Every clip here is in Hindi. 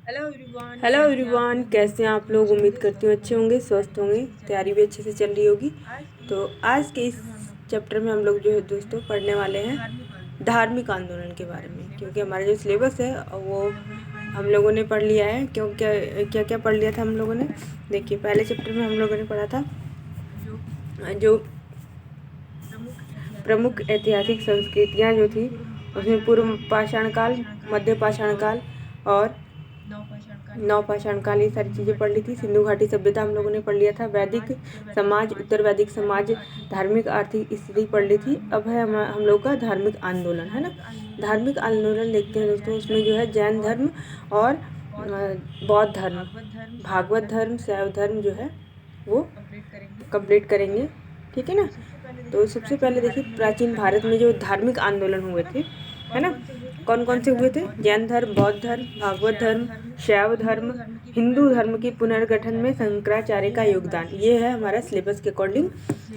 हेलो एवरीवन, कैसे हैं आप लोग। उम्मीद करती हूँ अच्छे होंगे, स्वस्थ होंगे, तैयारी भी अच्छे से चल रही होगी। तो आज के इस चैप्टर में हम लोग जो है दोस्तों पढ़ने वाले हैं धार्मिक आंदोलन के बारे में, क्योंकि हमारा जो सिलेबस है वो हम लोगों ने पढ़ लिया है। क्योंकि क्या क्या पढ़ लिया था हम लोगों ने। देखिए, पहले चैप्टर में हम लोगों ने पढ़ा था जो प्रमुख ऐतिहासिक संस्कृतियाँ जो थी, उसमें पूर्व पाषाण काल, मध्य पाषाण काल और नवपाषाण काल, ये सारी चीज़ें पढ़ ली थी। सिंधु घाटी सभ्यता हम लोगों ने पढ़ लिया था। वैदिक समाज, उत्तर वैदिक समाज, धार्मिक आर्थिक स्थिति पढ़ ली थी। अब है हम लोग का धार्मिक आंदोलन, है ना। धार्मिक आंदोलन देखते हैं दोस्तों। उसमें जो है जैन धर्म और बौद्ध धर्म, भागवत धर्म, शैव धर्म जो है वो कंप्लीट करेंगे, ठीक है ना। तो सबसे पहले देखिए, प्राचीन भारत में जो धार्मिक आंदोलन हुए थे, है ना, कौन कौन से हुए थे। जैन धर्म, बौद्ध धर्म, भागवत धर्म, शैव धर्म, हिंदू धर्म के पुनर्गठन में शंकराचार्य का योगदान। ये है हमारा सिलेबस के अकॉर्डिंग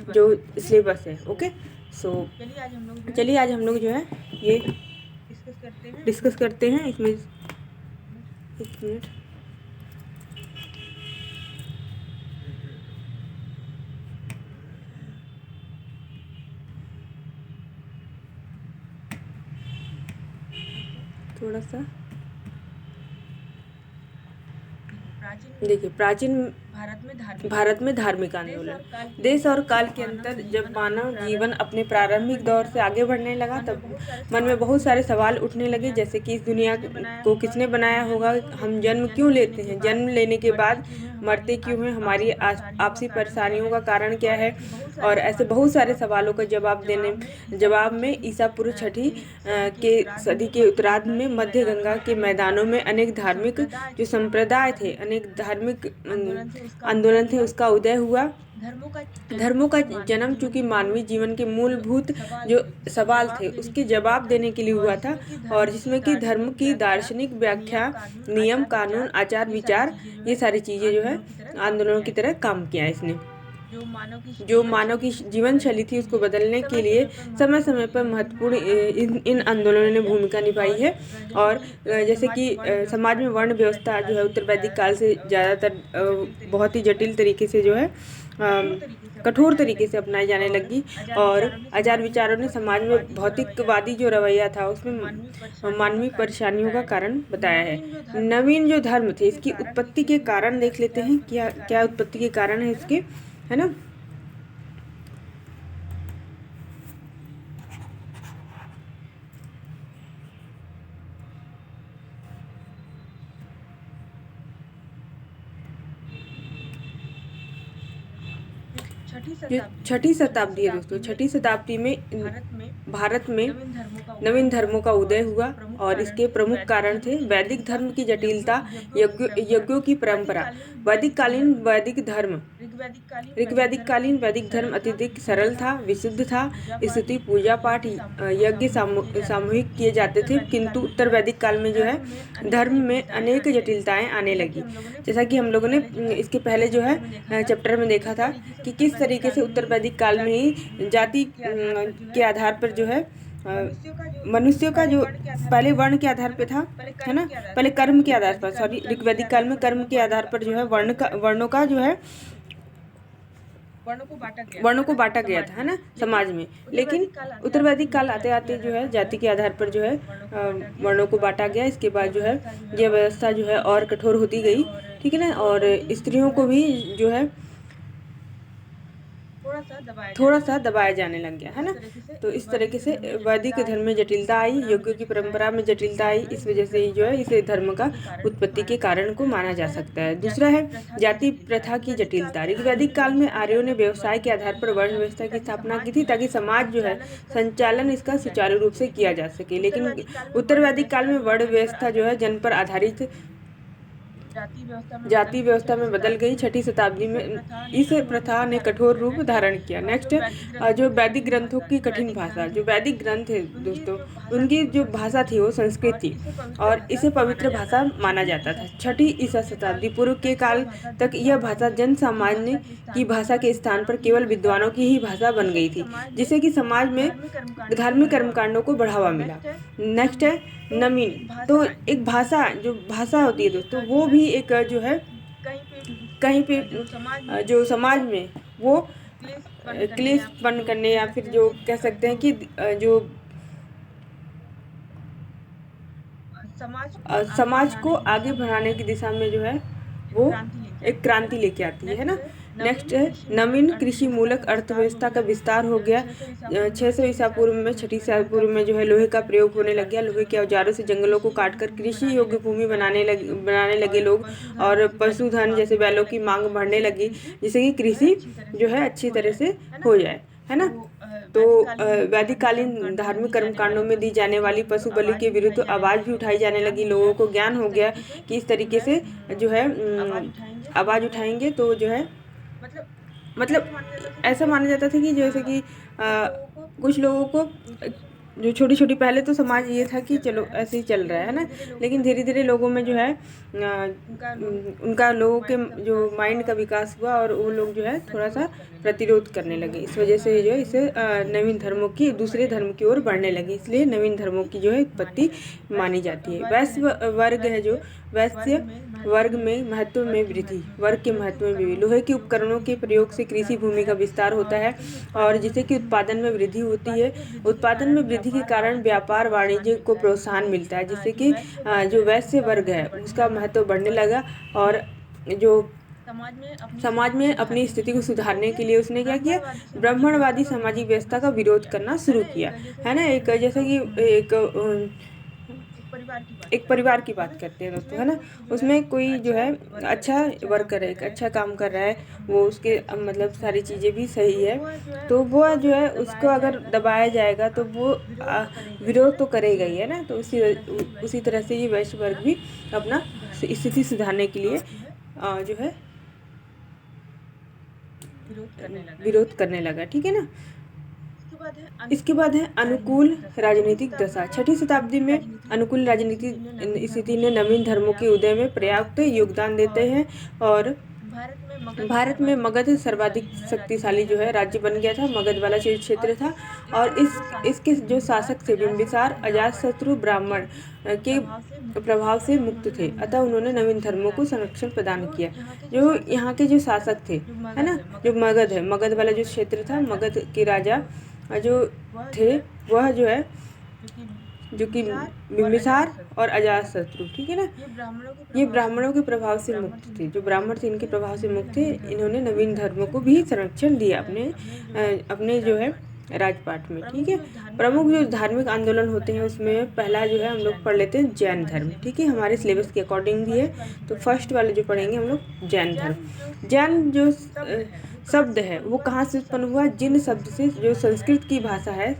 जो सिलेबस है। ओके, सो चलिए आज हम लोग जो है ये डिस्कस करते हैं। इसमें एक मिनट, थोड़ा सा देखिए। प्राचीन भारत में धार्मिक आंदोलन, देश और काल के अंतर। जब मानव जीवन अपने प्रारंभिक दौर से आगे बढ़ने लगा, तब मन में बहुत सारे सवाल उठने लगे, जैसे कि इस दुनिया को किसने बनाया होगा, हम जन्म क्यों लेते हैं, जन्म लेने के बाद मरते क्यों हैं, हमारी आपसी परेशानियों का कारण क्या है। और ऐसे बहुत सारे सवालों का जवाब में ईसा पूर्व छठी के सदी के उत्तरार्ध में मध्य गंगा के मैदानों में अनेक धार्मिक जो संप्रदाय थे, अनेक धार्मिक आंदोलन थे, उसका उदय हुआ। धर्मों का जन्म चूंकि मानवीय जीवन के मूलभूत जो सवाल थे उसके जवाब देने के लिए हुआ था, और जिसमें कि धर्म की दार्शनिक व्याख्या, नियम कानून, आचार विचार, ये सारी चीजें जो है आंदोलनों की तरह काम किया इसने। जो मानव की जीवन शैली थी उसको बदलने के लिए समय समय पर महत्वपूर्ण इन आंदोलनों ने भूमिका निभाई है। और जैसे कि समाज में वर्ण व्यवस्था जो है उत्तर वैदिक काल से ज़्यादातर बहुत ही जटिल तरीके से जो है कठोर तरीके से अपनाई जाने लगी, और आचार विचारों ने समाज में भौतिकवादी जो रवैया था उसमें मानवीय परेशानियों का कारण बताया है। नवीन जो धर्म थे, इसकी उत्पत्ति के कारण देख लेते हैं, क्या क्या उत्पत्ति के कारण है इसके, है ना। जो छठी शताब्दी है दोस्तों, छठी शताब्दी में भारत में नवीन धर्मों का उदय हुआ, और इसके प्रमुख कारण थे वैदिक धर्म की जटिलता, यज्ञों की परंपरा। वैदिक कालीन वैदिक धर्म अत्यधिक सरल था, विशुद्ध था। स्तुति, पूजा पाठ, यज्ञ सामूहिक किए जाते थे। किंतु उत्तर वैदिक काल में जो है धर्म में अनेक जटिलताएं आने लगी। जैसा कि हम लोगों ने इसके पहले जो है चैप्टर में देखा था कि किस तरीके से उत्तर वैदिक काल में ही जाति के आधार पर जो है मनुष्यों का जो पहले वर्ण के आधार पे था, है ना, पहले कर्म के आधार पर, सॉरी, ऋग्वैदिक काल में कर्म के आधार पर जो है वर्णों का जो है वर्णों को बांटा गया था, है ना, समाज में। लेकिन उत्तर वैदिक काल आते आते जो है जाति के आधार पर जो है वर्णों को बांटा गया। इसके बाद जो है यह व्यवस्था जो है और कठोर होती गई, ठीक है ना, और स्त्रियों को भी जो है थोड़ा सा दबाया जाने लग गया, है ना। तो इस तरीके से वैदिक धर्म में जटिलता आई, यज्ञों की परंपरा में जटिलता आई। इस वजह से ही जो है इसे धर्म का उत्पत्ति के कारण को माना जा सकता है। दूसरा है जाति प्रथा की जटिलता। ऋग्वैदिक काल में आर्यों ने व्यवसाय के आधार पर वर्ण व्यवस्था की स्थापना की थी, ताकि समाज जो है संचालन इसका सुचारू रूप से किया जा सके। लेकिन उत्तर वैदिक काल में वर्ण व्यवस्था जो है जन पर आधारित जाति व्यवस्था में बदल गई। छठी शताब्दी में इस प्रथा ने कठोर रूप धारण किया। नेक्स्ट जो वैदिक ग्रंथों की कठिन भाषा। जो वैदिक ग्रंथ है दोस्तों, उनकी जो भाषा थी वो संस्कृत थी, और इसे पवित्र भाषा माना जाता था। छठी ईसा शताब्दी पूर्व के काल तक यह भाषा जन सामान्य की भाषा के स्थान पर केवल विद्वानों की ही भाषा बन गई थी, जिससे कि समाज में धार्मिक कर्मकांडों को बढ़ावा मिला। नेक्स्ट है नवीन। तो एक भाषा जो भाषा होती है दोस्तों, वो भी एक जो है कहीं पे जो समाज में वो क्लेशपन करने या फिर जो कह सकते हैं कि जो समाज को आगे बढ़ाने की दिशा में जो है वो एक क्रांति लेके आती है ना। नेक्स्ट है नवीन कृषि मूलक अर्थव्यवस्था का विस्तार हो गया। 600 ईसा पूर्व में, 6 ईसा पूर्व में जो है लोहे का प्रयोग होने लग गया। लोहे के औजारों से जंगलों को काटकर कृषि योग्य भूमि बनाने लगे लोग, और पशुधन जैसे बैलों की मांग बढ़ने लगी, जिससे कि कृषि जो है अच्छी तरह से हो जाए, है ना। तो वैदिक कालीन धार्मिक कर्मकांडों में दी जाने वाली पशु बलि के विरुद्ध आवाज भी उठाई जाने लगी। लोगों को ज्ञान हो गया कि इस तरीके से जो है आवाज उठाएंगे तो जो है मतलब ऐसा माना जाता था कि जैसे कि कुछ लोगों को जो छोटी छोटी, पहले तो समाज ये था कि चलो ऐसे ही चल रहा है ना, लेकिन धीरे धीरे लोगों में जो है उनका लोगों के जो माइंड का विकास हुआ और वो लोग जो है थोड़ा सा प्रतिरोध करने लगे। इस वजह से जो है इसे नवीन धर्मों की दूसरे धर्म की ओर बढ़ने लगे, इसलिए नवीन धर्मों की जो है उत्पत्ति मानी जाती है। वैश्य वर्ग है जो वैश्य वर्ग में महत्व में वृद्धि, वर्ग के महत्व में वृद्धि। लोहे के उपकरणों के प्रयोग से कृषि भूमि का विस्तार होता है और जिससे कि उत्पादन में वृद्धि होती है। उत्पादन में वृद्धि के कारण व्यापार वाणिज्य को प्रोत्साहन मिलता है, जिससे कि जो वैश्य वर्ग है उसका महत्व बढ़ने लगा और जो समाज में अपनी स्थिति को सुधारने के लिए उसने क्या किया, ब्राह्मणवादी सामाजिक व्यवस्था का विरोध करना शुरू किया, है ना। एक जैसे कि एक परिवार की बात करते हैं दोस्तों, है ना। उसमें कोई जो है अच्छा वर्कर है, एक अच्छा काम कर रहा है, वो उसके मतलब सारी चीज़ें भी सही है, तो वो जो है उसको अगर दबाया जाएगा तो वो विरोध तो करेगा ही, है ना। तो उसी तरह से ये वैश्य वर्ग भी अपना स्थिति सुधारने के लिए जो है विरोध करने लगा, ठीक है ना। इसके बाद है अनुकूल राजनीतिक दशा। 6ठी शताब्दी में अनुकूल राजनीतिक स्थिति ने नवीन धर्मों के उदय में पर्याप्त योगदान देते हैं और भारत में मगध सर्वाधिक शक्तिशाली जो है राज्य बन गया था। मगध वाला जो क्षेत्र था और इसके जो शासक थे बिंबिसार अजातशत्रु ब्राह्मण के प्रभाव से मुक्त थे, अतः उन्होंने नवीन धर्मों को संरक्षण प्रदान किया। जो यहाँ के जो शासक थे, है ना, जो मगध है, मगध वाला जो क्षेत्र था, मगध के राजा जो थे वह जो है जो कि बिंबिसार और अजातशत्रु, ठीक है ना, ये ब्राह्मणों के प्रभाव से मुक्त थे। जो ब्राह्मण थे इनके प्रभाव से मुक्त थे। इन्होंने नवीन धर्मों को भी संरक्षण दिया अपने जो है राजपाट में, ठीक है। प्रमुख जो धार्मिक आंदोलन होते हैं उसमें पहला जो है हम लोग पढ़ लेते हैं जैन धर्म, ठीक है, हमारे सिलेबस के अकॉर्डिंग भी है। तो फर्स्ट वाले जो पढ़ेंगे हम लोग जैन धर्म। जैन जो शब्द है वो कहाँ से उत्पन्न हुआ, जिन शब्द से, जो संस्कृत की भाषा है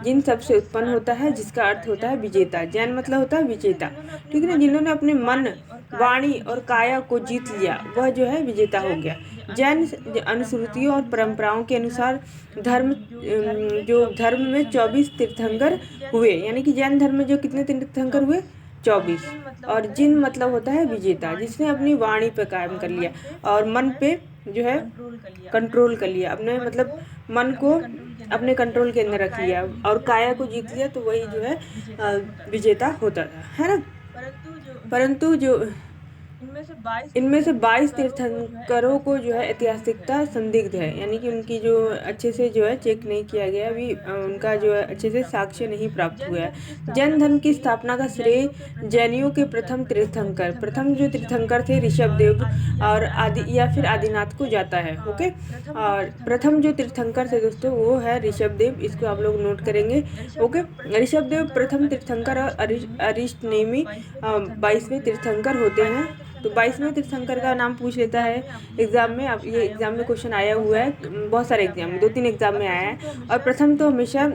जिन शब्द से उत्पन्न होता है, जिसका अर्थ होता है विजेता। जैन मतलब होता है विजेता, ठीक है ना। जिन्होंने अपने मन, वाणी और काया को जीत लिया वह जो है विजेता हो गया। जैन अनुश्रुतियों और परंपराओं के अनुसार धर्म में 24 तीर्थंकर हुए, यानी कि जैन धर्म में जो कितने तीर्थंकर हुए, 24। और जिन मतलब होता है विजेता, जिसने अपनी वाणी पे कायम कर लिया और मन पे जो है कंट्रोल कर लिया, अपने मतलब मन को अपने कंट्रोल के अंदर रख लिया और काया को जीत लिया, तो वही जो है विजेता होता था, है ना। परंतु जो इनमें से 22 तीर्थंकरों को जो है ऐतिहासिकता संदिग्ध है, यानी कि उनकी जो अच्छे से जो है चेक नहीं किया गया, अभी उनका जो है अच्छे से साक्ष्य नहीं प्राप्त हुआ है। जैन धर्म की स्थापना का श्रेय जैनियों के प्रथम जो तीर्थंकर थे ऋषभदेव और आदिनाथ को जाता है, ओके। और प्रथम जो तीर्थंकर थे दोस्तों वो है ऋषभदेव, इसको आप लोग नोट करेंगे, ओके। ऋषभदेव प्रथम तीर्थंकर और अरिष्टनेमी 22वें तीर्थंकर होते हैं। तो 22वें तीर्थंकर का नाम पूछ लेता है एग्जाम में। अब ये एग्जाम में क्वेश्चन आया हुआ है, बहुत सारे एग्जाम में, 2-3 एग्जाम में आया है। और प्रथम तो हमेशा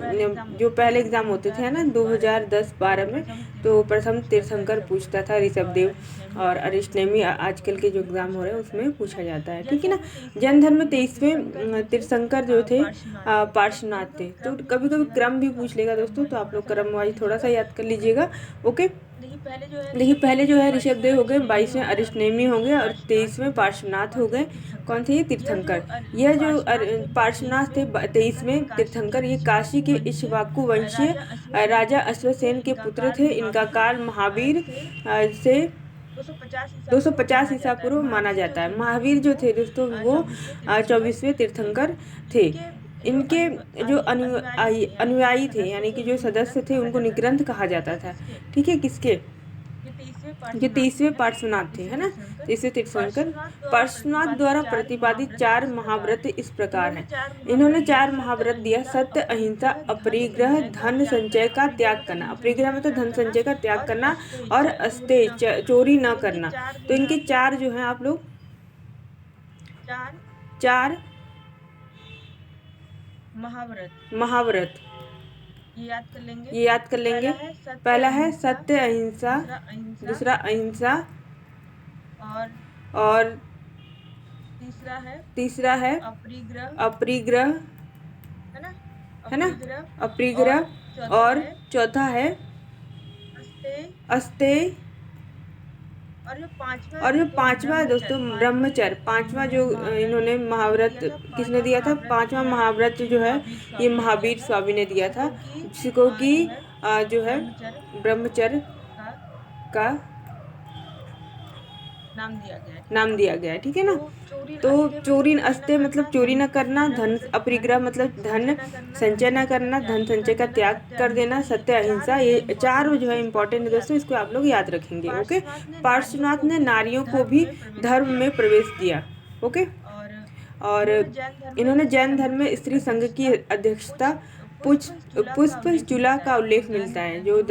जो पहले एग्जाम होते थे ना 2010-12 में, तो प्रथम तीर्थंकर पूछता था ऋषभदेव और अरिष्टनेमी, आजकल के जो एग्जाम हो रहे हैं उसमें पूछा जाता है, ठीक है ना। जैन धर्म में 23वें तीर्थंकर जो थे पार्श्वनाथ थे। तो कभी कभी क्रम भी पूछ लेगा दोस्तों, तो आप लोग क्रम वाइज थोड़ा सा याद कर लीजिएगा, ओके। देखिए पहले जो है ऋषभदेव हो गए, 22वें अरिष्टनेमी होंगे और 23वें पार्श्वनाथ हो गए। कौन थे ये? तीर्थंकर। यह जो पार्श्वनाथ थे 23वें तीर्थंकर, ये काशी के इक्ष्वाकु वंशीय राजा अश्वसेन के पुत्र थे। इनका काल महावीर से 250 ईसा पूर्व माना जाता है। महावीर जो थे दोस्तों वो 24वें तीर्थंकर थे। इनके जो अनुयायी थे यानी कि जो सदस्य थे उनको निग्रंथ कहा जाता था। ठीक है, किसके? जो 23वें पार्श्वनाथ थे, है ना, 23वें तीर्थंकर। पार्श्वनाथ द्वारा प्रतिपादित 4 महाव्रत इस प्रकार हैं। इन्होंने 4 महाव्रत दिया: सत्य, अहिंसा, अपरिग्रह, धन संचय का त्याग करना। अपरिग्रह मतलब धन संचय का त्याग करना, और अस्तेय चोरी न करना। तो इनके 4 जो हैं आप लोग 4 महाव्रत ये याद कर लेंगे। पहला है सत्य अहिंसा, दूसरा अहिंसा, और तीसरा है अपरिग्रह, है ना, अपरिग्रह, और चौथा है अस्तेय, और जो पांचवा है दोस्तों ब्रह्मचर्य। पांचवा जो इन्होंने महाव्रत किसने दिया था? पांचवा महाव्रत जो है ये महावीर स्वामी ने दिया था, जिसको कि जो है ब्रह्मचर्य का नाम दिया गया है। ठीक है ना। तो चोरी, अस्तेय मतलब चोरी न करना, धन, अपरिग्रह मतलब धन संचय न करना, धन संचय का त्याग कर देना, सत्य अहिंसा, ये 4 जो है इम्पोर्टेंट है दोस्तों, इसको आप लोग याद रखेंगे। ओके। पार्श्वनाथ ने नारियों को भी धर्म में प्रवेश दिया। ओके। और इन्होंने जैन धर्म में स्त्री संघ की अध्यक्षता, पुष्पचूला का उल्लेख मिलता है। जो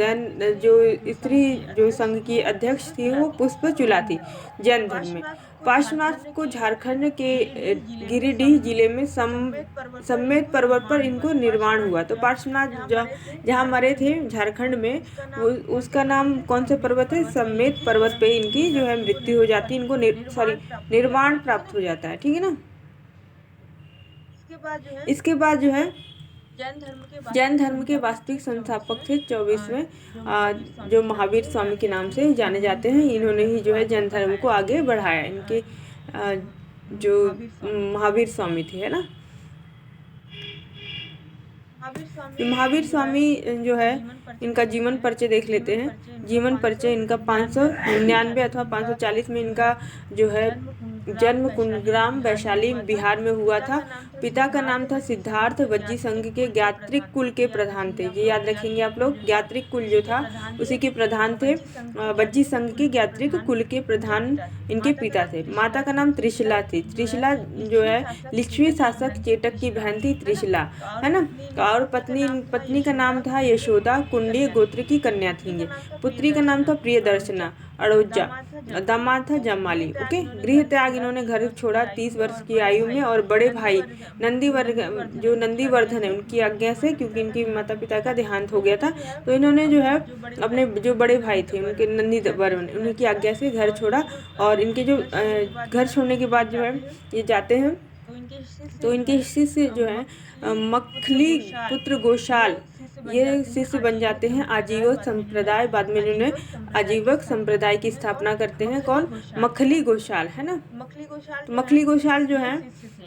स्त्री जो संघ की अध्यक्ष थी वो पुष्पचूला थी जैन धर्म में। पार्श्वनाथ को झारखंड के गिरिडीह जिले में सम्मेत पर्वत पर इनको निर्वाण हुआ। तो पार्श्वनाथ जहाँ मरे थे झारखंड में, उसका नाम कौन सा पर्वत है? सम्मेत पर्वत पे इनकी जो है मृत्यु हो जाती है, इनको निर्वाण प्राप्त हो जाता है। ठीक है ना। इसके बाद जो है जैन धर्म के वास्तविक संस्थापक थे 24वें जो महावीर स्वामी के नाम से जाने जाते हैं। इन्होंने ही जो है जैन धर्म को आगे बढ़ाया। इनके जो महावीर स्वामी थे, है ना। महावीर स्वामी जो है इनका जीवन परिचय देख लेते हैं। जीवन परिचय इनका 599 अथवा 540 में इनका जो है जन्म कुंडग्राम वैशाली बिहार में हुआ था। पिता का नाम था सिद्धार्थ, वज्जी संघ के ज्ञात्रिक कुल के प्रधान थे। ये याद रखेंगे आप लोग, ज्ञात्रिक कुल जो था उसी के प्रधान थे। वज्जी संघ के ज्ञात्रिक कुल के प्रधान इनके पिता थे। माता का नाम त्रिशला थी। त्रिशला जो है लिच्छवी शासक चेटक की बहन थी त्रिशला, है ना। और पत्नी का नाम था यशोदा, कुंडी गोत्र की कन्या थी ये। पुत्री का नाम था प्रियदर्शना अड़ोजा, दामाद था जमाली। ओके। गृह त्याग इन्होंने घर छोड़ा 30 वर्ष की आयु में। और बड़े भाई नंदीवर्धन है उनकी आज्ञा से, क्योंकि इनके माता पिता का देहांत हो गया था, तो इन्होंने जो है अपने जो बड़े भाई थे उनके नंदीवर्धन उनकी आज्ञा से घर छोड़ा। और इनके जो घर छोड़ने के बाद जो है ये जाते हैं, तो इनके शिष्य जो है मखली पुत्र गोशाल ये शिष्य बन जाते हैं आजीवक संप्रदाय। बाद में इन्होंने आजीवक संप्रदाय की स्थापना करते हैं। कौन? मखली गोशाल, है ना। तो मखली गोशाल जो है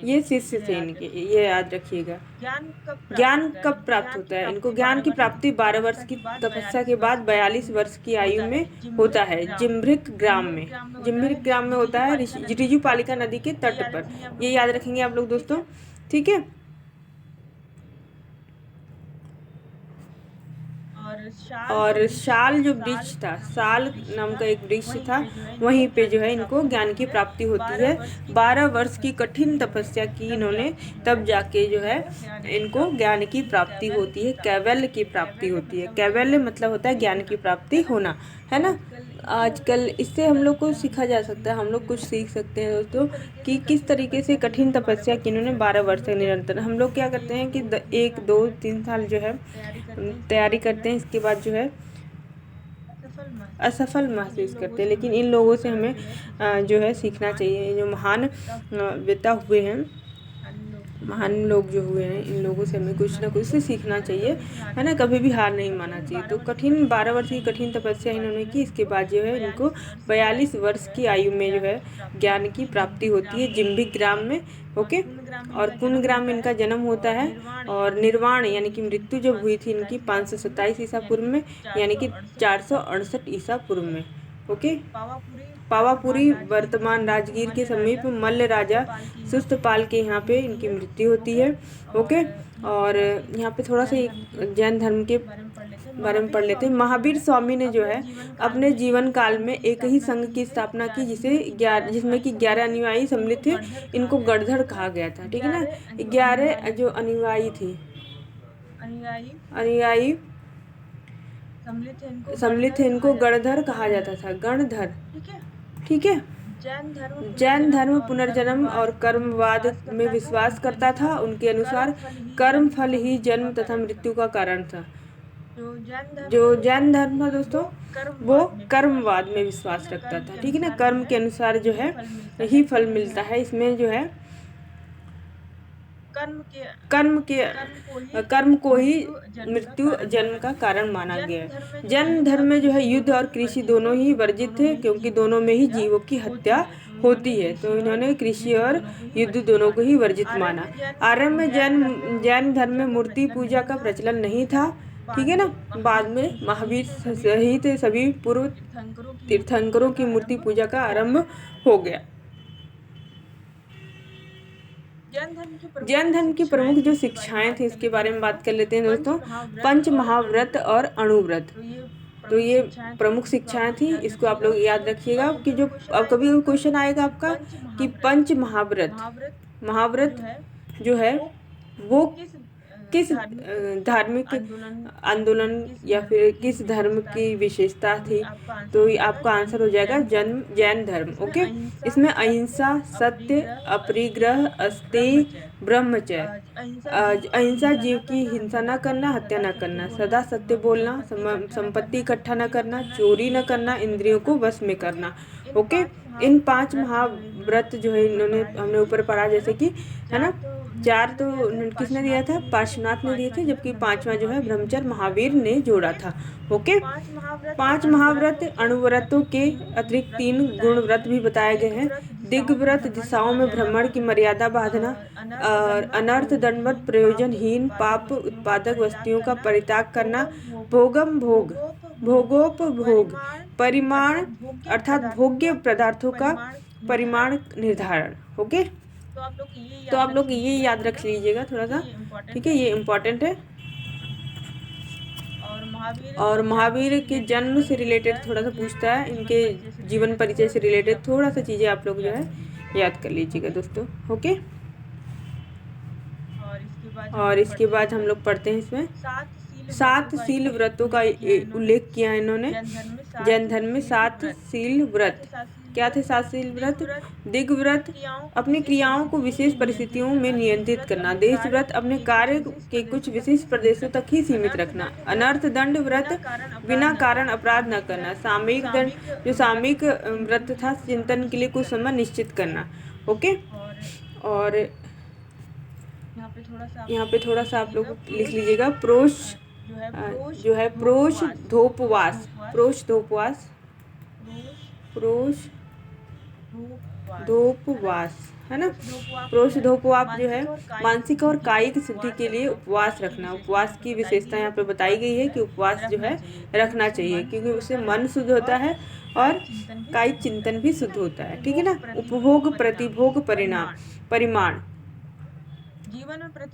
ये शिष्य थे इनके, ये याद रखिएगा। ज्ञान कब प्राप्त होता है? इनको ज्ञान की प्राप्ति 12 वर्ष की तपस्या के बाद 42 वर्ष की आयु में होता है, जिम्भृक ग्राम में। जिम्भृक ग्राम में होता है, ऋजुपालिका नदी के तट पर। ये याद रखेंगे आप लोग दोस्तों। ठीक है। और शाल जो वृक्ष था, साल नाम का एक वृक्ष था, वहीं पे जो है इनको ज्ञान की प्राप्ति होती है। 12 वर्ष की कठिन तपस्या की इन्होंने, तब जाके जो है इनको ज्ञान की प्राप्ति होती है, कैवल्य की प्राप्ति होती है। कैवल्य मतलब होता है ज्ञान की प्राप्ति होना, है ना। आजकल इससे हम लोग को सीखा जा सकता है, हम लोग कुछ सीख सकते हैं दोस्तों कि किस तरीके से कठिन तपस्या की इन्होंने 12 वर्ष तक निरंतर। हम लोग क्या करते हैं कि 1, 2, 3 साल जो है तैयारी करते हैं, इसके बाद जो है असफल महसूस करते हैं। लेकिन इन लोगों से हमें जो है सीखना चाहिए। जो महान व्यक्ति हुए हैं महान लोग जो हुए हैं, इन लोगों से हमें कुछ ना कुछ से सीखना चाहिए, है ना। कभी भी हार नहीं मानना चाहिए। तो 12 वर्ष की कठिन तपस्या इन्होंने की। इसके बाद जो है इनको 42 वर्ष की आयु में जो है ज्ञान की प्राप्ति होती है, जिम्बिक ग्राम में। ओके, और कुंभ ग्राम में इनका जन्म होता है। और निर्वाण यानी कि मृत्यु जब हुई थी इनकी 527 ईसा पूर्व में, यानी कि 468 ईसा पूर्व में। ओके, पावापुरी वर्तमान राजगीर के समीप मल्ल राजा सुस्तपाल के यहाँ पे इनकी मृत्यु होती है। ओके, और यहाँ पे थोड़ा सा जैन धर्म के बारे में पढ़ लेते हैं। महावीर स्वामी ने जो है अपने जीवन काल में एक ही संघ की स्थापना की, जिसमें कि 11 अनुयायी सम्मिलित थे। इनको गणधर कहा गया था, ठीक है ना। 11 जो अनुयायी थे, अनुयायी सम्मिलित थे, इनको गणधर कहा जाता था, गणधर, ठीक है। जैन धर्म पुनर्जन्म और कर्मवाद में विश्वास करता था। उनके अनुसार कर्म फल ही जन्म तथा मृत्यु का कारण था। जो जैन धर्म था दोस्तों, वो कर्मवाद में विश्वास रखता था, ठीक है ना। कर्म के अनुसार जो है ही फल मिलता है। इसमें जो है कर्म को ही मृत्यु जन्म का कारण माना गया है। जैन धर्म में जो है युद्ध और कृषि दोनों ही वर्जित थे, क्योंकि दोनों में ही जीवों की हत्या होती है। तो इन्होंने कृषि और युद्ध दोनों को ही वर्जित माना। आरंभ में जैन धर्म में मूर्ति पूजा का प्रचलन नहीं था, ठीक है ना। बाद में महावीर सहित सभी पूर्व तीर्थंकरों की मूर्ति पूजा का आरंभ हो गया। जैन धर्म की प्रमुख जो शिक्षाएं थी, इसके बारे में बात कर लेते हैं दोस्तों। पंच महाव्रत और अणुव्रत, तो ये प्रमुख शिक्षाएं थी। इसको आप लोग याद रखिएगा कि जो अब कभी क्वेश्चन आएगा आपका कि पंच महाव्रत जो है वो किस धार्मिक आंदोलन या फिर किस धर्म की विशेषता थी, तो आपका आंसर हो जाएगा जैन धर्म। ओके, इसमें अहिंसा, सत्य, अपरिग्रह, अस्तेय, ब्रह्मचर्य, अहिंसा, जीव की हिंसा न करना, हत्या न करना, सदा सत्य बोलना, संपत्ति इकट्ठा न करना, चोरी न करना, इंद्रियों को वश में करना। ओके, इन 5 महाव्रत जो है इन्होंने हमने ऊपर पढ़ा, जैसे कि, है ना। 4 तो किसने दिया था, पार्श्वनाथ ने दिए थे, जबकि 5वां जो है ब्रह्मचर्य महावीर ने जोड़ा था। ओके, 5 महाव्रत। अणुव्रतों के अतिरिक्त 3 गुण व्रत भी बताए गए हैं। दिग्व्रत, दिशाओं में भ्रमण की मर्यादा बांधना, और अनर्थ दंडवत, प्रयोजनहीन पाप उत्पादक वस्तुओं का परित्याग करना, भोगोपभोग, परिमाण अर्थात भोग्य पदार्थों का परिमाण निर्धारण। ओके, तो आप लोग ये याद रख लीजिएगा थोड़ा सा, ठीक है, ये इम्पोर्टेंट है। और महावीर के जन्म से रिलेटेड थोड़ा सा पूछता है, इनके जीवन परिचय से रिलेटेड थोड़ा सा चीजें आप लोग जो है याद कर लीजिएगा दोस्तों। ओके, और इसके बाद हम लोग पढ़ते हैं इसमें 7 शील व्रतों का उल्लेख किया है इन्होंने। जैन धर्म में 7 शील व्रत क्या थे? 7 शील व्रत। दिग्व्रत, अपनी क्रियाओं को विशेष परिस्थितियों में नियंत्रित करना। देशव्रत, अपने कार्य के कुछ विशेष प्रदेशों तक ही सीमित रखना। अनर्थ दंड व्रत, बिना कारण अपराध न करना। सामयिक दंड, जो सामयिक व्रत था, चिंतन के लिए कुछ समय निश्चित करना। ओके, और यहाँ पे थोड़ा सा आप लोग लिख लीजिएगा, जो है प्रोषधोपवास, है ना। प्रोषधोपवास जो है मानसिक और कायिक शुद्धि के लिए उपवास रखना। उपवास की विशेषता यहाँ पे बताई गई है कि उपवास जो है रखना चाहिए, क्योंकि उससे मन शुद्ध होता है और कायिक चिंतन भी शुद्ध होता है, ठीक है ना। उपभोग, प्रतिभोग, परिमाण,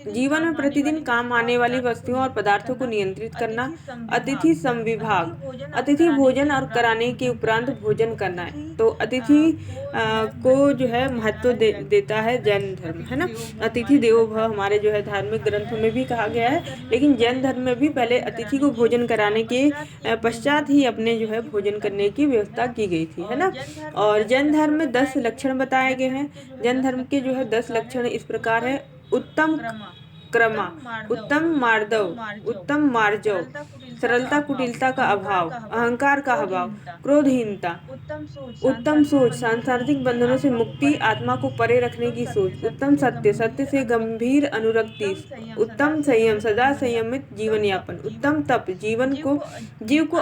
जीवन में प्रतिदिन काम आने वाली वस्तुओं और पदार्थों को नियंत्रित करना। अतिथि समविभाग, अतिथि भोजन और कराने के उपरांत भोजन करना है। तो अतिथि को जो है महत्व देता है जैन धर्म, है ना। अतिथि देवो भव हमारे जो है धार्मिक ग्रंथों में भी कहा गया है, लेकिन जैन धर्म में भी पहले अतिथि को भोजन कराने के पश्चात ही अपने जो है भोजन करने की व्यवस्था की गई थी, है ना। और जैन धर्म में 10 लक्षण बताए गए हैं। जैन धर्म के जो है 10 लक्षण इस प्रकार है: उत्तम क्रमा, उत्तम मार्दव, उत्तम मार्जव, सरलता कुटिलता का अभाव, अहंकार का अभाव, क्रोधहीनता, उत्तम सोच, सांसारिक बंधनों से मुक्ति, आत्मा को परे रखने की सोच, उत्तम सत्य, सत्य से गंभीर अनुरक्ति, उत्तम संयम, सदा संयमित जीवन यापन, उत्तम तप, जीव को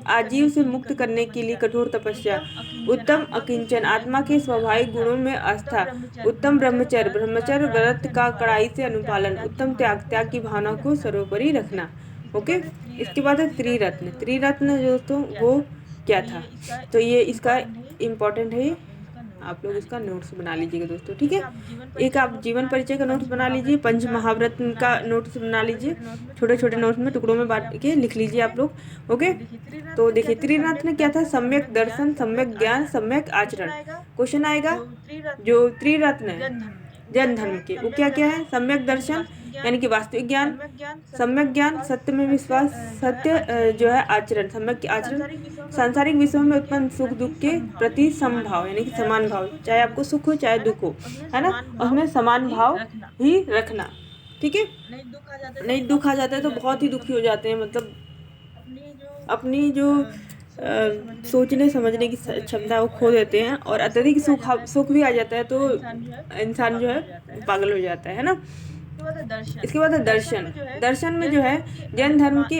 आजीव से मुक्त करने के लिए कठोर तपस्या, उत्तम अकिंचन, आत्मा के स्वाभाविक गुणों में आस्था, उत्तम ब्रह्मचर्य, ब्रह्मचर्य व्रत का कड़ाई से अनुपालन, उत्तम त्याग, त्याग की भावना को सर्वोपरि रखना। ओके, इसके बाद है त्रिरत्न। त्रिरत्न दोस्तों वो क्या था, तो ये इसका इम्पोर्टेंट है, आप लोग इसका नोट्स बना लीजिएगा दोस्तों, ठीक है। एक आप जीवन परिचय का नोट्स बना लीजिए, पंच महाव्रत का नोट्स बना लीजिए, छोटे छोटे नोट्स में टुकड़ों में बांट के लिख लीजिए आप लोग। ओके, तो देखिए त्रिरत्न क्या था, सम्यक दर्शन, सम्यक ज्ञान, सम्यक आचरण। क्वेश्चन आएगा जो त्रिरत्न है जैन धर्म के, वो क्या क्या है, सम्यक दर्शन यानी कि वास्तविक ज्ञान, सम्यक ज्ञान, सत्य में विश्वास, सत्य जो है आचरण, सम्यक आचरण, सांसारिक विषयों में उत्पन्न सुख दुख के प्रति समभाव यानी कि समान भाव, चाहे आपको सुख हो चाहे दुख हो, है ना, उसमें समान भाव ही रखना, ठीक है। नहीं दुख आ जाता है तो बहुत ही दुखी हो जाते हैं, मतलब अपनी जो सोचने समझने की क्षमता वो खो देते हैं, और अत्यधिक सुख भी आ जाता है तो इंसान जो है पागल हो जाता है ना। इसके बाद है दर्शन। दर्शन में जो है जैन धर्म के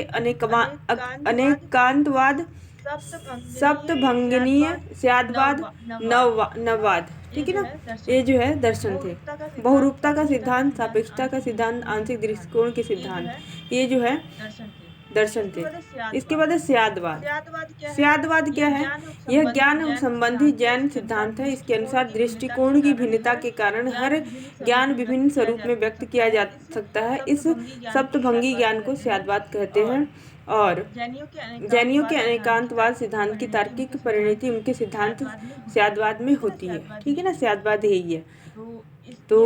अनेकांतवाद, सप्तभंगनीय, स्यादवाद, नववाद, ठीक है ना, ये जो है दर्शन थे। बहुरूपता का सिद्धांत, सापेक्षता का सिद्धांत, आंशिक दृष्टिकोण के सिद्धांत, ये जो है दर्शन थे। इसके बाद है स्यादवाद। स्यादवाद क्या है, यह ज्ञान संबंधी जैन सिद्धांत है। इसके अनुसार दृष्टिकोण की भिन्नता के कारण हर ज्ञान विभिन्न स्वरूप में व्यक्त किया जा सकता है। इस सप्तभंगी ज्ञान को स्यादवाद कहते हैं। और जैनियों के अनेकांतवाद सिद्धांत की तार्किक परिणति उनके सिद्धांत स्यादवाद में होती है, ठीक है ना, स्यादवाद यही है। तो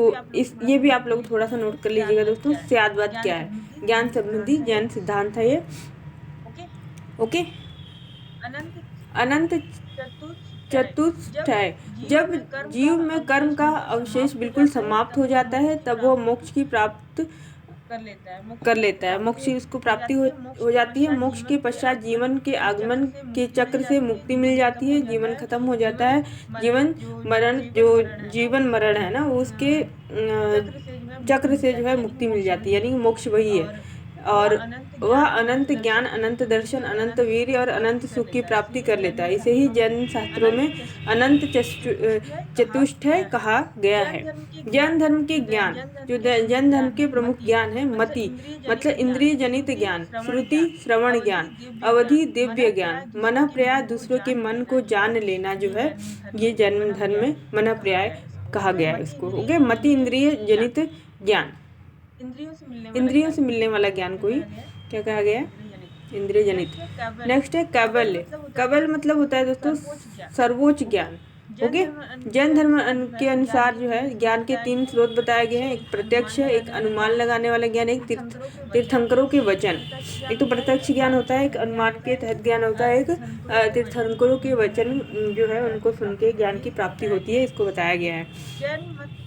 ये भी आप लोग थोड़ा सा नोट कर लीजिएगा दोस्तों, स्यादवाद क्या है, ज्ञान संबंधी जैन सिद्धांत है ये। ओके, अनंत चतुष्टय, जब जीव में कर्म का अवशेष बिल्कुल समाप्त हो जाता है तब वह मोक्ष की प्राप्त कर लेता है, मोक्ष उसको प्राप्ति हो जाती है। मोक्ष के पश्चात जीवन के आगमन के चक्र से मुक्ति मिल जाती है, जीवन खत्म हो जाता है। जीवन जीवन मरण है ना, उसके चक्र से जो है मुक्ति मिल जाती है, यानी मोक्ष वही है। और वह अनंत ज्ञान, अनंत दर्शन, अनंत वीर्य और अनंत सुख की प्राप्ति कर लेता है। इसे ही जैन शास्त्रों में अनंत चतुष्टय कहा गया है। जैन धर्म के ज्ञान, जो जैन धर्म के प्रमुख ज्ञान है, मति मतलब इंद्रिय जनित ज्ञान, श्रुति श्रवण ज्ञान, अवधि दिव्य ज्ञान, मनः प्रयाय दूसरों के मन को जान लेना, जो है ये जैन धर्म में मनः प्रयाय कहा गया है इसको। ओके, मति इंद्रिय जनित ज्ञान, इंद्रियों से मिलने वाला ज्ञान को ही क्या कहा गया है, इंद्रिय जनित। नेक्स्ट है कैबल। कैबल मतलब होता है दोस्तों सर्वोच्च ज्ञान। ओके, जैन धर्म के अनुसार जो है ज्ञान के 3 स्रोत बताए गए हैं, एक प्रत्यक्ष है, एक अनुमान लगाने वाला ज्ञान, एक तीर्थंकरों के वचन। एक तो प्रत्यक्ष ज्ञान होता है, एक अनुमान के तहत ज्ञान होता है, एक तीर्थंकरों के वचन जो है उनको सुन के ज्ञान की प्राप्ति होती है, इसको बताया गया है।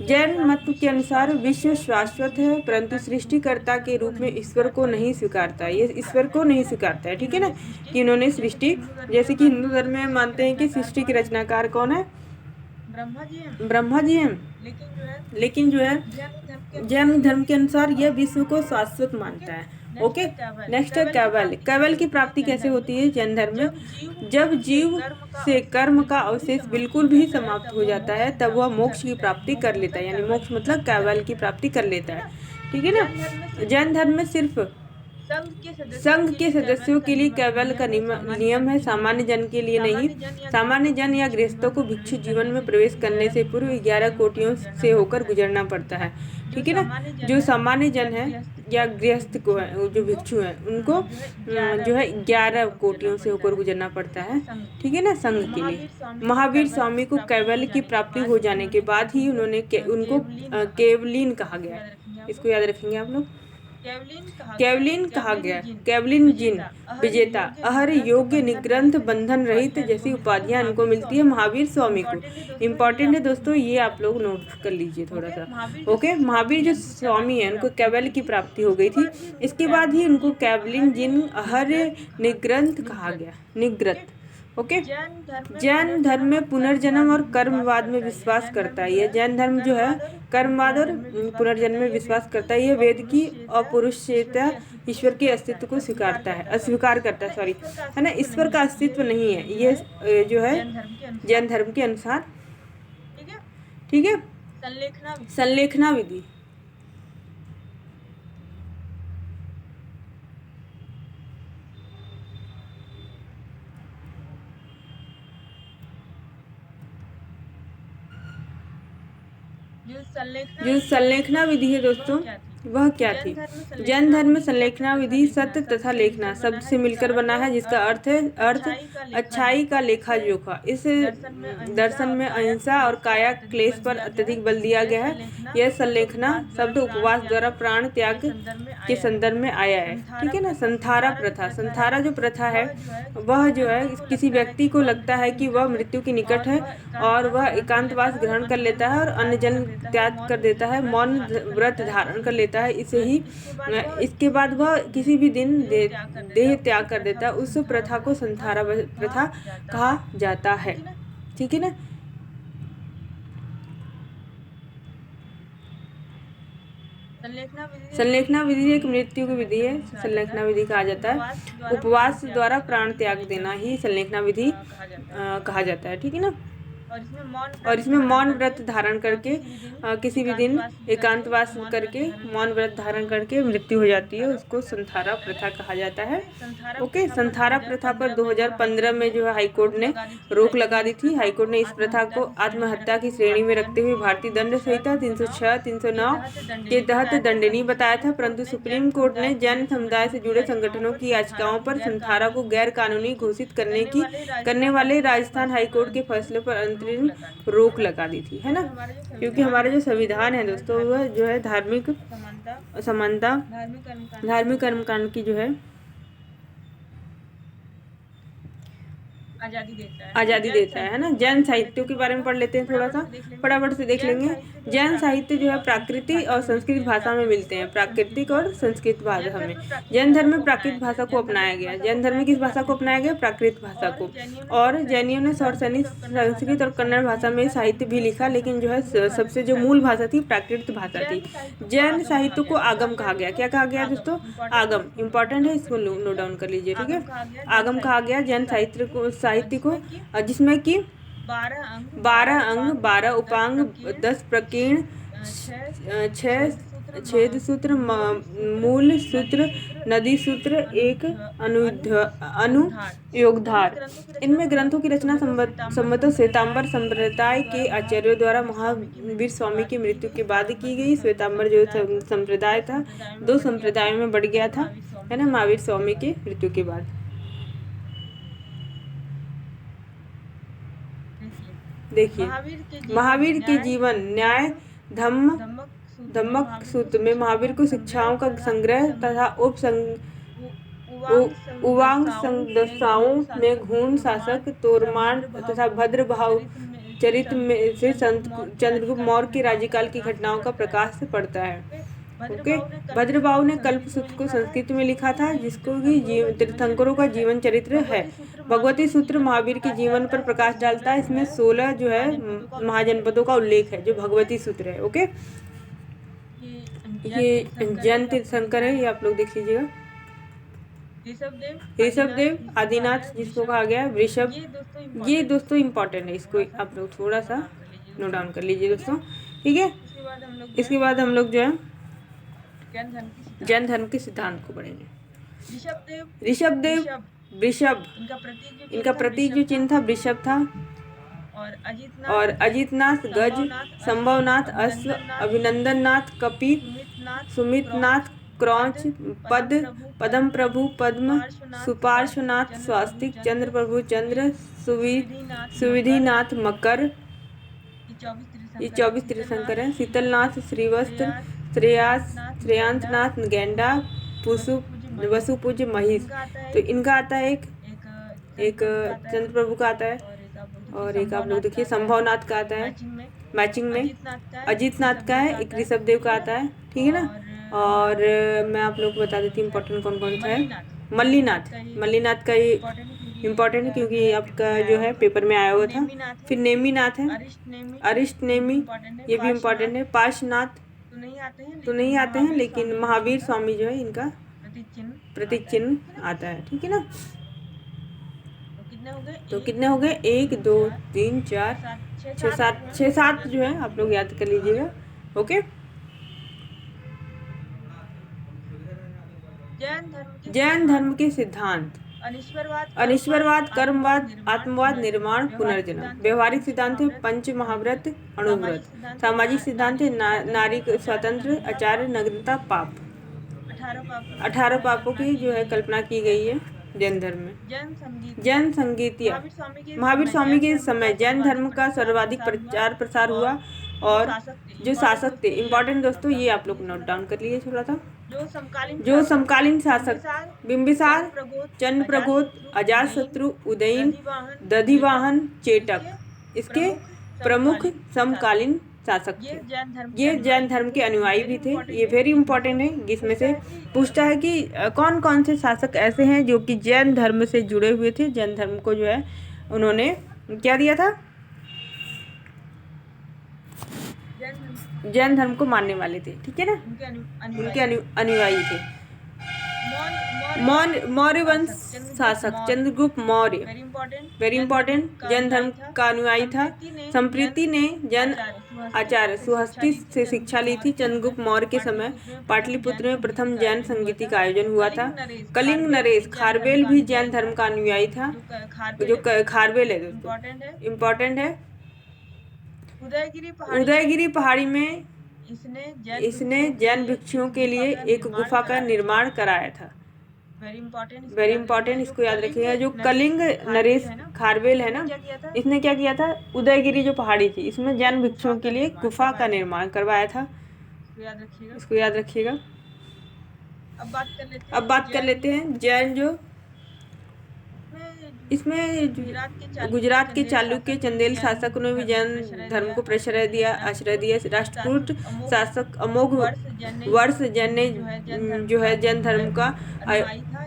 जैन मत के अनुसार विश्व शाश्वत है परंतु सृष्टिकर्ता के रूप में ईश्वर को नहीं स्वीकारता, ये ईश्वर को नहीं स्वीकारता है, ठीक है ना, कि इन्होंने सृष्टि, जैसे कि हिंदू धर्म में मानते हैं कि सृष्टि के रचनाकार कौन है, ब्रह्मा जी हैं, लेकिन जो है जैन धर्म के अनुसार यह विश्व को शाश्वत मानता है। ओके, नेक्स्ट है कैवल। कैवल की प्राप्ति कैसे होती है जैन धर्म में, जब जीव से कर्म का अवशेष बिल्कुल भी समाप्त हो जाता है तब वह मोक्ष की प्राप्ति कर लेता है, यानी मोक्ष मतलब कैवल की प्राप्ति कर लेता है, ठीक है ना। जैन धर्म में सिर्फ संघ के सदस्यों के लिए कैवल का नियम है, सामान्य जन के लिए नहीं। सामान्य जन या गृहस्थों को भिक्षु जीवन में प्रवेश करने से पूर्व 11 कोटियों से होकर गुजरना पड़ता है, ठीक है ना। जो सामान्य जन है या गृहस्थ को है, जो भिक्षु है, उनको जो है 11 कोटियों से होकर गुजरना पड़ता है, ठीक है ना, संघ के लिए। महावीर स्वामी को कैवल्य की प्राप्ति हो जाने के बाद ही उनको केवलीन कहा गया है, इसको याद रखेंगे आप लोग। केवलिन कहा गया, केवलिन जिन विजेता, अहर योग्य, निग्रंथ, बंधन रहित जैसी उपाधियां इनको मिलती है महावीर स्वामी को। इम्पोर्टेंट है दोस्तों, ये आप लोग नोट कर लीजिए थोड़ा सा। ओके, महावीर जो स्वामी है उनको कैवल्य की प्राप्ति हो गई थी, इसके बाद ही उनको केवलिन जिन अहर निग्रंथ कहा गया, निग्रत। ओके, जैन धर्म में पुनर्जन्म और कर्मवाद में विश्वास करता है। ये जैन धर्म जो है कर्मवाद और पुनर्जन्म में विश्वास करता है। ये वेद की अपौरुषेयता, ईश्वर के अस्तित्व को स्वीकारता है, अस्वीकार करता है, सॉरी, है ना, ईश्वर का अस्तित्व नहीं है ये जो है जैन धर्म के अनुसार। ठीक है, संलेखना विधि। जो संलेखना विधि है दोस्तों, वह क्या थी? जैन धर्म में संलेखना विधि सत्य तथा लेखना शब्द से मिलकर बना है, जिसका अर्थ है अच्छाई का लेखा जोखा। इस दर्शन में अहिंसा और काया क्लेश पर अत्यधिक बल दिया गया है। यह संलेखना शब्द उपवास द्वारा प्राण त्याग के संदर्भ में आया है। ठीक है ना। संथारा प्रथा, संथारा जो प्रथा है वह जो है किसी व्यक्ति को लगता है कि वह मृत्यु के निकट है और वह एकांतवास ग्रहण कर लेता है और अन्न जल त्याग कर देता है, मौन व्रत धारण कर लेता है। इसे ही इसके बाद वह किसी भी दिन देह त्याग कर देता है। उस प्रथा को संथारा प्रथा कहा जाता है। ठीक है ना। संलेखना विधि एक मृत्यु की विधि है, संलेखना विधि कहा जाता है। उपवास द्वारा प्राण त्याग देना ही संलेखना विधि कहा जाता है। ठीक है ना। और इसमें मौन व्रत धारण करके किसी भी दिन एकांतवास करके मौन व्रत धारण करके मृत्यु हो जाती है, उसको संथारा प्रथा कहा जाता है। ओके, संथारा प्रथा पर 2015 में जो है हाईकोर्ट ने रोक लगा दी थी। हाईकोर्ट ने इस प्रथा को आत्महत्या की श्रेणी में रखते हुए भारतीय दंड संहिता 306, 309 के तहत दंडनीय बताया था, परंतु सुप्रीम कोर्ट ने जैन समुदाय से जुड़े संगठनों की याचिकाओं पर संथारा को गैर कानूनी घोषित करने वाले राजस्थान हाईकोर्ट के फैसले पर रोक लगा दी थी, है ना। क्योंकि हमारा जो संविधान है दोस्तों वह जो है धार्मिक समानता, धार्मिक कर्मकांड की जो है आज़ादी देता है ना। जैन साहित्यों के बारे में पढ़ लेते हैं, थोड़ा सा फटाफट से देख लेंगे। जैन साहित्य जो है प्राकृतिक और संस्कृत भाषा में मिलते हैं, प्राकृतिक और संस्कृत भाषा में। जैन धर्म में प्राकृत भाषा को अपनाया गया। जैन धर्म में किस भाषा को अपनाया गया? प्राकृत भाषा को। और जैनियों ने सौरसेनी संस्कृत और कन्नड़ भाषा में साहित्य भी लिखा, लेकिन जो है सबसे जो मूल भाषा थी प्राकृत भाषा थी। जैन साहित्य को आगम कहा गया। क्या कहा गया दोस्तों? आगम। इंपॉर्टेंट है, इसको नोट डाउन कर लीजिए। ठीक है, आगम कहा गया जैन साहित्य को, जिसमें कि 12 अंग, 12 उपांग, 10 प्रकीर्ण, 6 छेद सूत्र, मूल सूत्र, नदी सूत्र, एक अनुयोगधार। इनमें ग्रंथों की रचना संभवतः श्वेतांबर संप्रदाय के आचार्यों द्वारा महावीर स्वामी की मृत्यु के बाद की गई। श्वेतांबर जो संप्रदाय था 2 संप्रदायों में बढ़ गया था, है ना, महावीर स्वामी की मृत्यु के बाद। देखिए, महावीर के जीवन, न्याय, धम्मक सूत्र में महावीर को शिक्षाओं का संग्रह तथा उवांग संदसाओं में घूर्ण शासक, तोरमान तथा भद्र भाव चरित्र में से चंद्रगुप्त मौर्य के राज्यकाल की घटनाओं का प्रकाश पड़ता है। ओके, भद्रबाहु ने कल्पसूत्र को संस्कृत में लिखा था, जिसको कि तीर्थंकरों का जीवन चरित्र है। भगवती सूत्र महावीर के जीवन पर प्रकाश डालता है। इसमें 16 जो है महाजनपदों का उल्लेख है, जो भगवती सूत्र है। ओके, ये जैन तीर्थंकर है, ये आप लोग देख लीजिएगा। ऋषभदेव, आदिनाथ जिसको कहा गया, वृषभ, ये दोस्तों इम्पोर्टेंट है, इसको आप लोग थोड़ा सा नोट डाउन कर लीजिए दोस्तों। ठीक है, इसके बाद हम लोग जो है जैन धर्म के सिद्धांत को पढ़ेंगे। ऋषभदेव, वृषभ, इनका प्रतीक जो चिन्ह था वृषभ था। और अजितनाथ गज, संभवनाथ अश्व, अभिनंदननाथ कपित, सुमितनाथ क्रौंच, पद्म प्रभु पद्म, सुपार्श्वनाथ स्वास्तिक, चंद्र प्रभु चंद्र, सुविधिनाथ मकर, ये 24 तीर्थंकर हैं। शीतलनाथ श्रीवस्त्र, श्रेयांसनाथ गेंडा, वसुपूज्य महिष। तो इनका आता है एक चंद्र प्रभु का आता है, और एक आप लोग देखिए संभवनाथ का आता है, मैचिंग में अजीतनाथ का है, एक ऋषभ देव का आता है, ठीक है ना। और मैं आप लोग को बता देती हूँ इंपॉर्टेंट कौन कौन सा है। मल्लीनाथ का ये इम्पोर्टेंट है क्योंकि आपका जो है पेपर में आया हुआ था। फिर नेमीनाथ है, अरिष्ट नेमी, ये भी इम्पोर्टेंट है। पार्श्वनाथ तो नहीं आते हैं, लेकिन महावीर स्वामी जो है इनका प्रतीक चिन्ह आता है, ठीक है ना। तो कितने हो गए 1 2 3 4 6 7 जो है आप लोग याद कर लीजिएगा। ओके। जैन धर्म के सिद्धांत: अनिश्वरवाद, कर्मवाद, आत्मवाद, निर्माण, पुनर्जन्म। व्यवहारिक सिद्धांत है पंच महाव्रत, अणुव्रत। सामाजिक सिद्धांत है नारी स्वतंत्र, आचार, नग्नता, पाप। 18 पापों की जो है कल्पना की गई है जैन धर्म में। जैन संगीतिया: महावीर स्वामी के समय जैन धर्म का सर्वाधिक प्रचार प्रसार हुआ, और जो शासक थे, इम्पोर्टेंट दोस्तों ये आप लोग नोट डाउन कर लीजिए थोड़ा सा। जो समकालीन शासक बिंबिसार, चंद्रप्रघोत, अजातशत्रु, उदयन, दधिवाहन, चेटक इसके प्रमुख समकालीन शासक थे। ये जैन धर्म के अनुयायी भी थे। ये वेरी इंपॉर्टेंट है, इसमें से पूछता है कि कौन कौन से शासक ऐसे हैं जो कि जैन धर्म से जुड़े हुए थे, जैन धर्म को जो है उन्होंने क्या दिया था, जैन धर्म को मानने वाले थे, ठीक है ना, उनके अनुयायी थे। मौर्य वंश शासक चंद्रगुप्त मौर्य, वेरी इंपॉर्टेंट, जैन धर्म का अनुयायी था। संप्रीति ने जैन आचार्य सुहस्ती से शिक्षा ली थी। चंद्रगुप्त मौर्य के समय पाटलिपुत्र में प्रथम जैन संगीति का आयोजन हुआ था। कलिंग नरेश खारवेल भी जैन धर्म का अनुयायी था। जो खारवेल है दोस्तों इम्पोर्टेंट है। उदयगिरी पहाड़ी में इसने जैन भिक्षुओं के लिए एक गुफा का निर्माण कराया था। वेरी इंपॉर्टेंट, इसको याद रखिएगा। जो कलिंग नरेश खारवेल है ना, इसने क्या किया था, उदयगिरी जो पहाड़ी थी इसमें जैन भिक्षुओं के लिए गुफा का निर्माण करवाया था, इसको याद रखिएगा। अब बात कर लेते हैं जैन जो इसमें गुजरात के चालुक्य चंदेल शासकों ने भी जैन धर्म को आश्रय दिया। राष्ट्रकूट शासक अमोघ वर्ष जैन ने जो है जैन धर्म का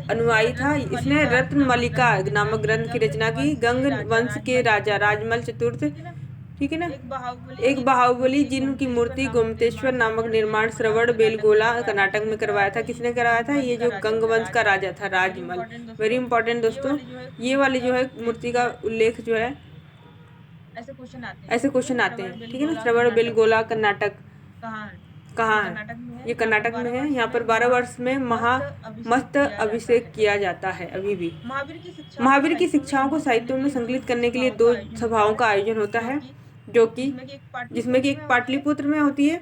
अनुयायी था। इसने रत्नमलिका नामक ग्रंथ की रचना की। गंग वंश के राजा राजमल चतुर्थ, ठीक है ना, एक बाहुबली जिनकी मूर्ति गोमतेश्वर नामक निर्माण श्रवण बेलगोला कर्नाटक में करवाया था। किसने करवाया था, ये जो गंग वंश का राजा था राजमल। वेरी इंपॉर्टेंट दोस्तों, ये वाली जो है मूर्ति का उल्लेख जो है ऐसे क्वेश्चन आते हैं, ठीक है ना। श्रवण बेलगोला कर्नाटक कहाँ है, ये कर्नाटक में है। यहाँ पर 12 वर्ष में मस्त अभिषेक किया जाता है अभी भी। महावीर की शिक्षाओं को साहित्य में संकलित करने के लिए 2 सभाओं का आयोजन होता है, जो कि जिसमें कि एक पाटलिपुत्र में होती है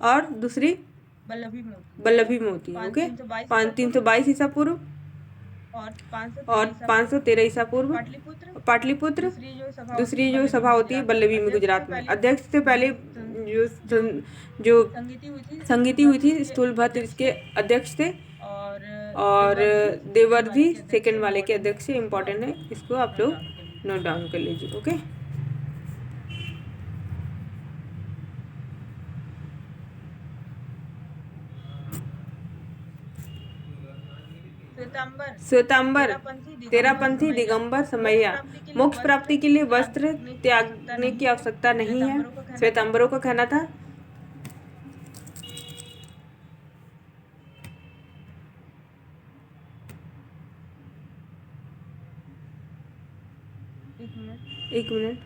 और दूसरी बल्लभी में होती है। ओके, 322 ईसा पूर्व और 513 ईसा पूर्व पाटलिपुत्र। दूसरी जो सभा होती है बल्लभी में गुजरात में। अध्यक्ष से पहले जो संगीति हुई थी स्थूलभद्र इसके अध्यक्ष थे, और देवर्धि सेकंड वाले के अध्यक्ष। इंपॉर्टेंट है, इसको आप लोग नोट डाउन कर लीजिए। ओके, श्वेतांबर तेरापंथी दिगंबर समैया। मोक्ष प्राप्ति के लिए वस्त्र त्यागने की आवश्यकता नहीं है, श्वेतांबरों का कहना था। एक मिनट,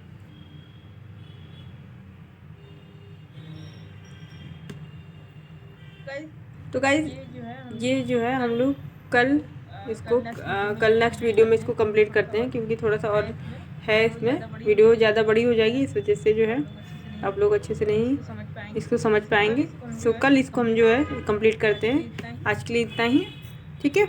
तो गाइस ये जो है हम लोग कल इसको कल नेक्स्ट वीडियो में इसको कंप्लीट करते हैं, क्योंकि थोड़ा सा और है इसमें, वीडियो ज़्यादा बड़ी हो जाएगी, इस वजह से जो है आप लोग अच्छे से नहीं इसको समझ पाएंगे। सो कल इसको हम जो है कंप्लीट करते हैं। आज के लिए इतना ही, ठीक है।